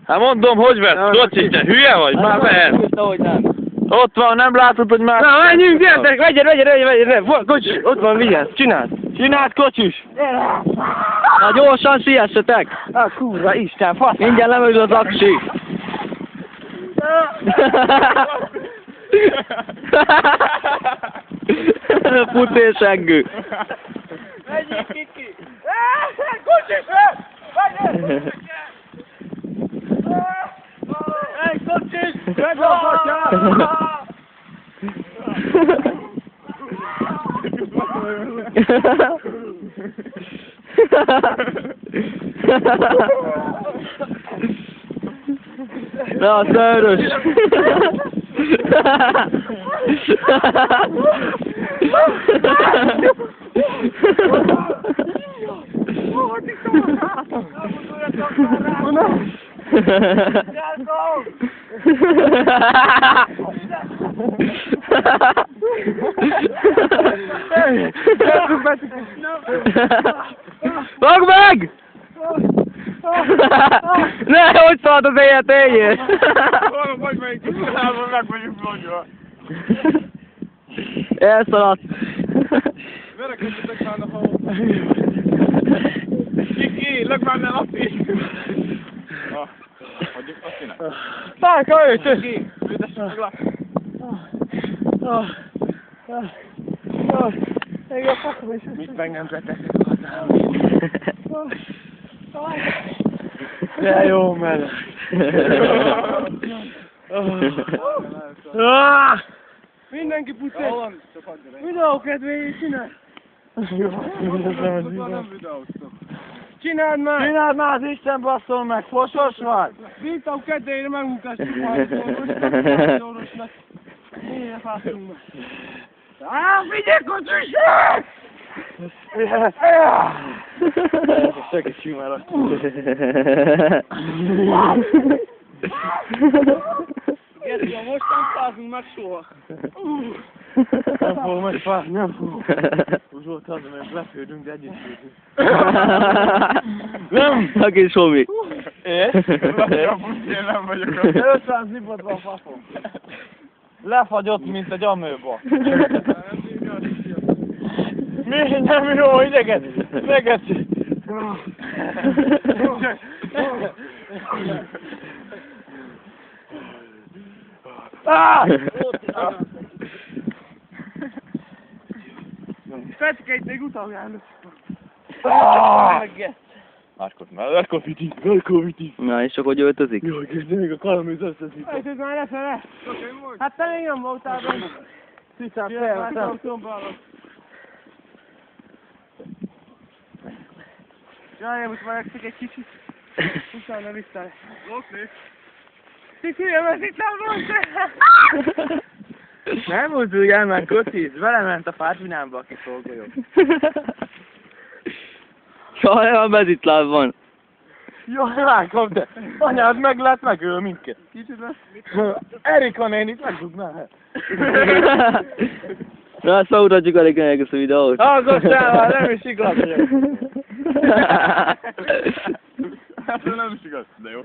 Hát mondom, hogy vett? Kocsis, te hülye vagy? Már mehet. Ott van, nem látod, hogy már... Na, menjünk, gyertek, vegyed, kocsis, ott van, vigyázz, csináld. Csináld, kocsis! Na, gyorsan siessetek. Ah, kurva, Isten, fasz. Mindjárt lemögül az aksi. Putéseggő. Megyünk, Kiki! Kocsis, vegyed! Hey, kocsis! Vedd a katyát! Na, szörös! Fogd meg! Ne, hogy szállt az éjjel, éljél! Vagy melyik tisztában meg vagyunk mondva. Elszaladt. Verekedjetek már a halott. Kiki, lög már ne Laci! Hagyjuk Lacinak. Szálka őt! Kiki, üldessük meg Laci. Mit meg nem tettek a hazámba? De jó meleg. Mindenki pucér! Videó kedvéért csinálj! Nem videóztok. Csináld már! Csináld már, az Isten basszol meg, fosos vagy! Videó kedvéért megmutassuk majd az orvosnak. Mire fászunk meg? Figyelj, kocsiság! Segítsünk már azt. Gergő, most nem fázunk meg soha. Nem fogom megfázni, nem fogom. Úgy volt az, mert lefődünk, de együtt fődünk. Nem! A kis homi. És? Én nem vagyok az. 500 zibot van faszom. Lefagyott, mint egy amőba. Mi? Nem jó, ideget! Ideget! Fecskeit még utaljálnak. Akkor vitív. Na, és akkor öltözik? Jaj, kezdve még a kalaműz összeszít. Ez már lefele. Hát te még nem voltál benne. Tisztán Jaj, most már egy kicsit. Utána vissza. Lokni. Kik hülye, mert itt nem volt. Nem mozdulj el már, kocsis, belement a pártvinámba, aki szolgoljon. Jaj, a mezitláb van. Jaj, látom, de anyád meglát, megöl minket. Kicsit lesz. Erika nénit megdugná. Na, szóval utatjuk elég ezt a videót. Hallgassál már, nem is igaz vagyok. Hát nem is igaz, de jó.